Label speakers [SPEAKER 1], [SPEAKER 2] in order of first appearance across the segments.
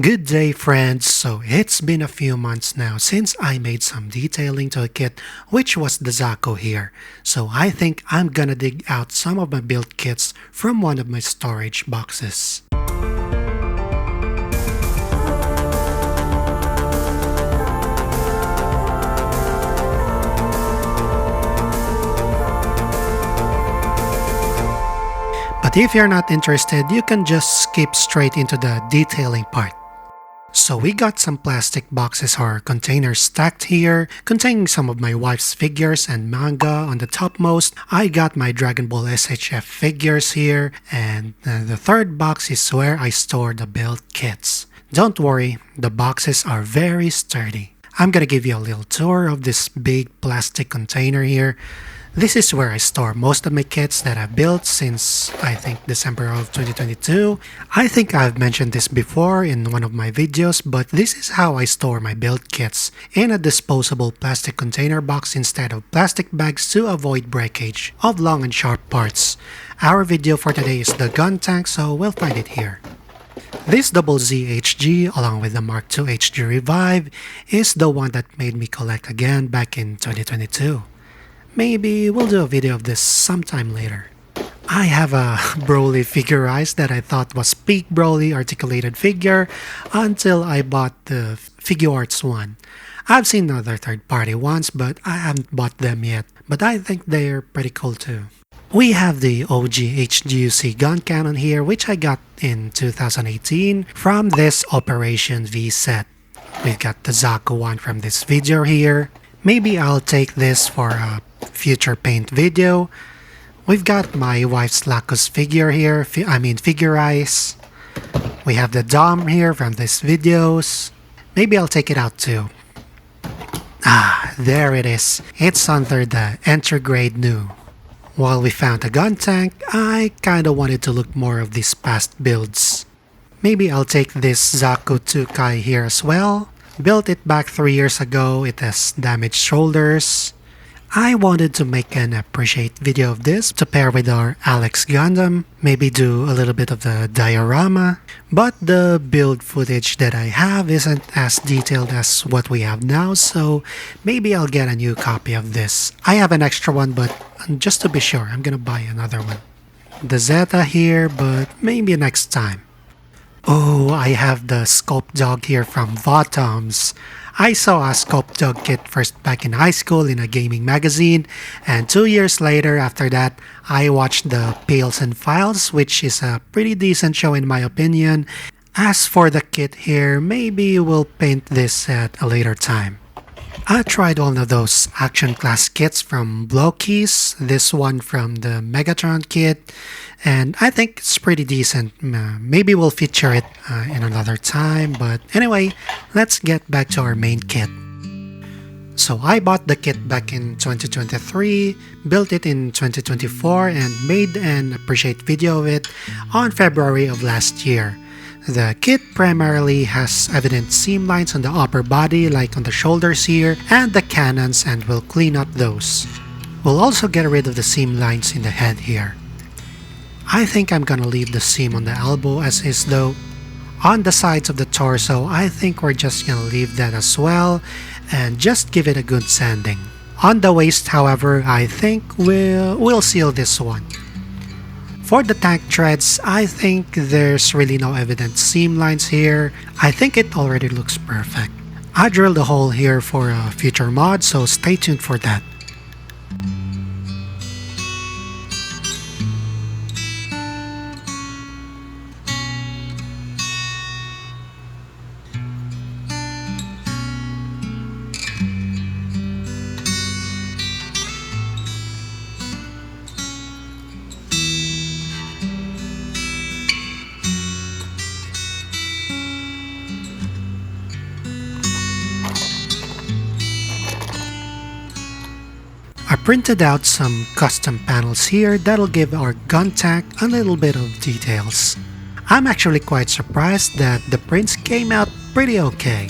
[SPEAKER 1] Good day, friends. So it's been a few months now since I made some detailing to a kit, which was the Zaco here. So I think I'm gonna dig out some of my build kits from one of my storage boxes. But if you're not interested, you can just skip straight into the detailing part. So we got some plastic boxes or containers stacked here, containing some of my wife's figures and manga. On the topmost, I got my Dragon Ball SHF figures here, and the third box is where I store the build kits. Don't worry, the boxes are very sturdy. I'm gonna give you a little tour of this big plastic container here. This is where I store most of my kits that I've built since, I think, December of 2022. I think I've mentioned this before in one of my videos, but this is how I store my build kits, in a disposable plastic container box instead of plastic bags to avoid breakage of long and sharp parts. Our video for today is the Guntank, so we'll find it here. This double Z HG along with the Mark II HG Revive is the one that made me collect again back in 2022. Maybe we'll do a video of this sometime later. I have a Broly figurized that I thought was peak Broly articulated figure until I bought the Figuarts one. I've seen other third-party ones, but I haven't bought them yet. But I think they're pretty cool too. We have the OG HGUC Guntank here, which I got in 2018 from this Operation V set. We've got the Zaku one from this video here. Maybe I'll take this for a future paint video. We've got my wife's Lacus figure here, figurize. We have the Dom here from these videos. Maybe I'll take it out too. Ah, there it is. It's under the Enter Grade New. While we found the Guntank, I kinda wanted to look more of these past builds. Maybe I'll take this Zaku 2 Kai here as well. Built it back 3 years ago, it has damaged shoulders. I wanted to make an appreciate video of this to pair with our Alex Gundam, maybe do a little bit of the diorama, but the build footage that I have isn't as detailed as what we have now, so maybe I'll get a new copy of this. I have an extra one, but just to be sure, I'm gonna buy another one. The Zeta here, but maybe next time. Oh, I have the Sculpt Dog here from Votoms. I saw a Sculpt Dog kit first back in high school in a gaming magazine, and 2 years later after that, I watched the Pales and Files, which is a pretty decent show in my opinion. As for the kit here, maybe we'll paint this at a later time. I tried one of those action class kits from Blokey's, this one from the Megatron kit, and I think it's pretty decent. Maybe we'll feature it in another time, but anyway, let's get back to our main kit. So I bought the kit back in 2023, built it in 2024, and made an appreciate video of it on February of last year. The kit primarily has evident seam lines on the upper body, like on the shoulders here, and the cannons, and we'll clean up those. We'll also get rid of the seam lines in the head here. I think I'm gonna leave the seam on the elbow as is though. On the sides of the torso, I think we're just gonna leave that as well, and just give it a good sanding. On the waist, however, I think we'll seal this one. For the tank treads, I think there's really no evident seam lines here. I think it already looks perfect. I drilled a hole here for a future mod, so stay tuned for that. I printed out some custom panels here that'll give our Guntank a little bit of details. I'm actually quite surprised that the prints came out pretty okay.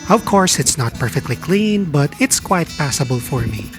[SPEAKER 1] Of course, it's not perfectly clean, but it's quite passable for me.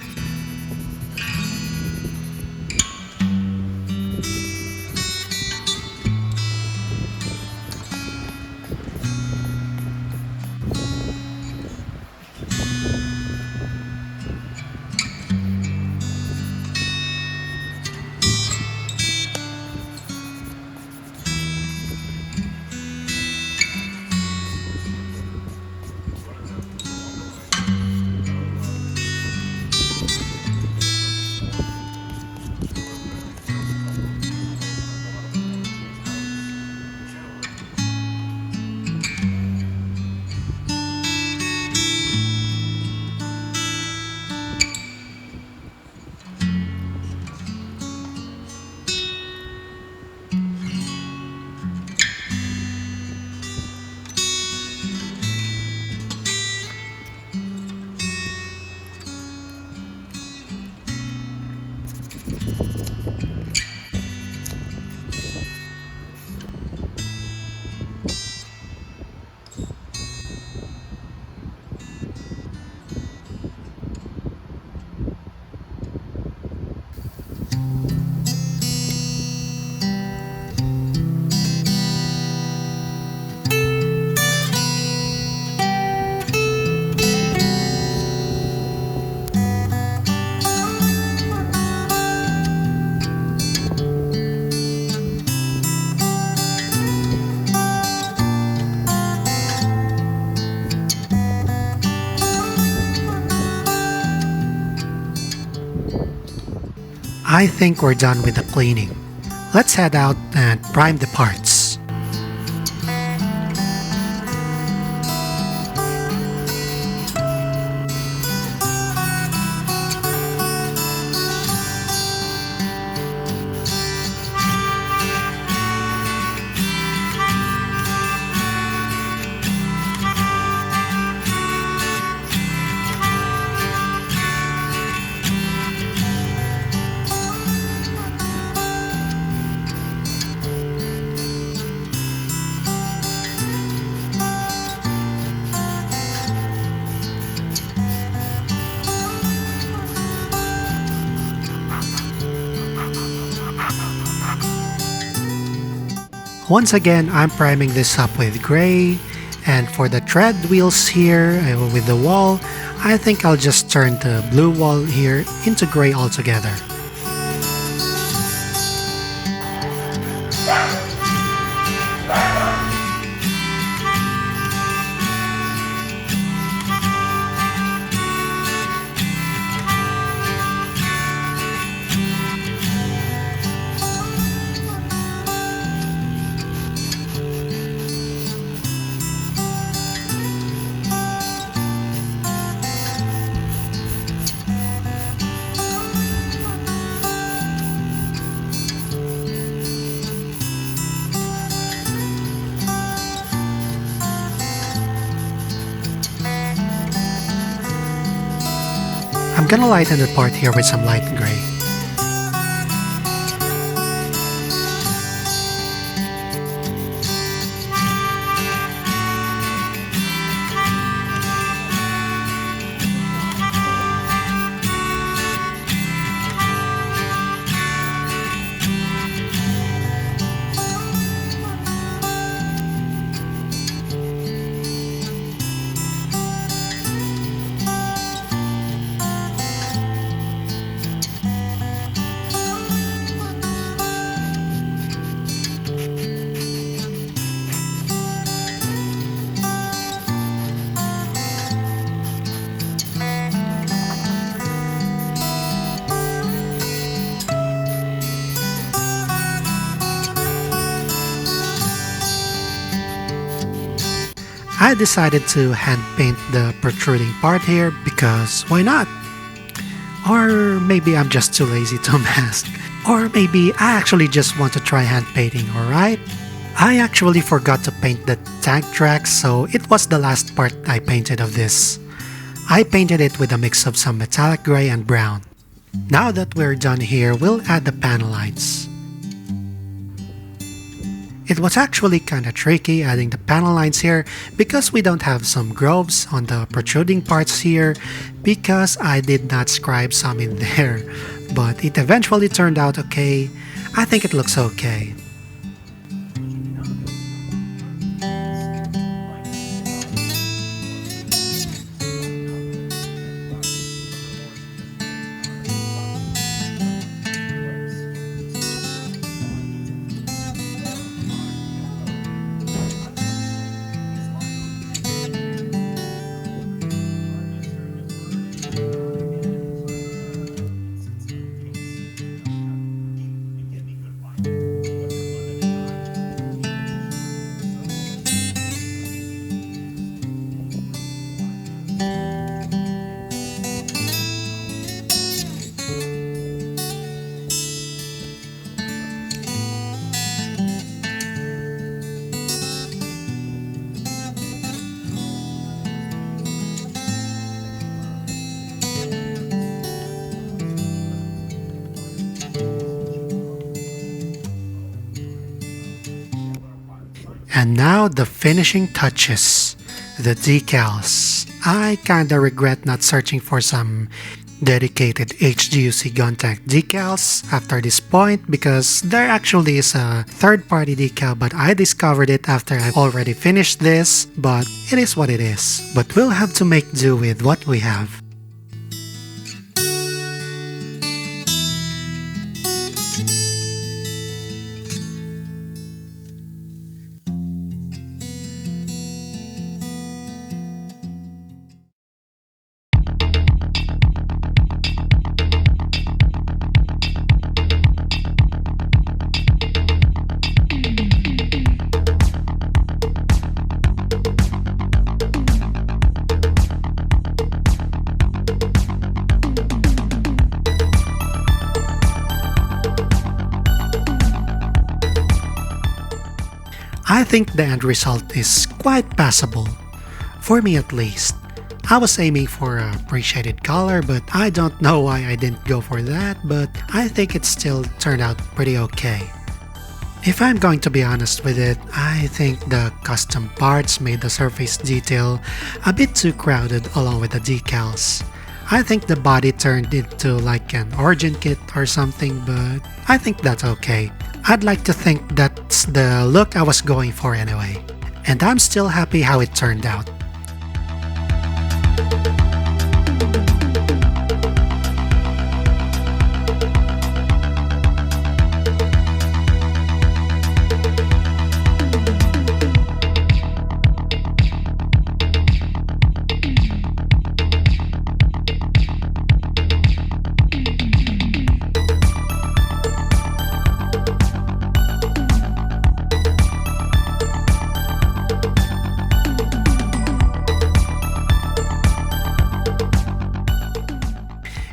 [SPEAKER 1] I think we're done with the cleaning. Let's head out and prime the parts. Once again, I'm priming this up with gray, and for the tread wheels here with the wall, I think I'll just turn the blue wall here into gray altogether. I'm gonna lighten the part here with some light gray. I decided to hand paint the protruding part here because why not? Or maybe I'm just too lazy to mask. Or maybe I actually just want to try hand painting, alright? I actually forgot to paint the tank tracks, so it was the last part I painted of this. I painted it with a mix of some metallic gray and brown. Now that we're done here, we'll add the panel lines. It was actually kinda tricky adding the panel lines here because we don't have some grooves on the protruding parts here because I did not scribe some in there. But it eventually turned out okay. I think it looks okay. And now the finishing touches, the decals. I kinda regret not searching for some dedicated HGUC Guntank decals after this point because there actually is a third-party decal, but I discovered it after I've already finished this, but it is what it is. But we'll have to make do with what we have. I think the end result is quite passable, for me at least. I was aiming for a appreciated color, but I don't know why I didn't go for that, but I think it still turned out pretty okay. If I'm going to be honest with it, I think the custom parts made the surface detail a bit too crowded along with the decals. I think the body turned into like an origin kit or something, but I think that's okay. I'd like to think that's the look I was going for anyway. And I'm still happy how it turned out.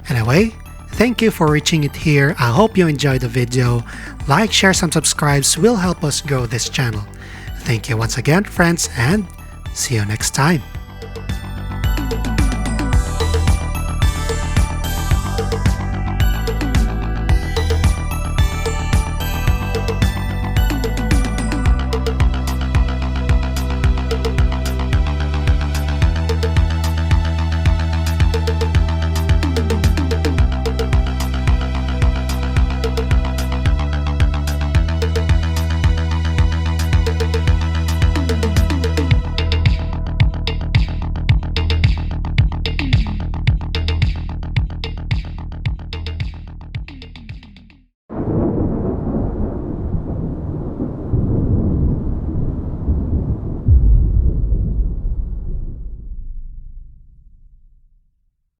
[SPEAKER 1] Anyway, thank you for reaching it here. I hope you enjoyed the video. Like, share, and subscribes will help us grow this channel. Thank you once again, friends, and see you next time.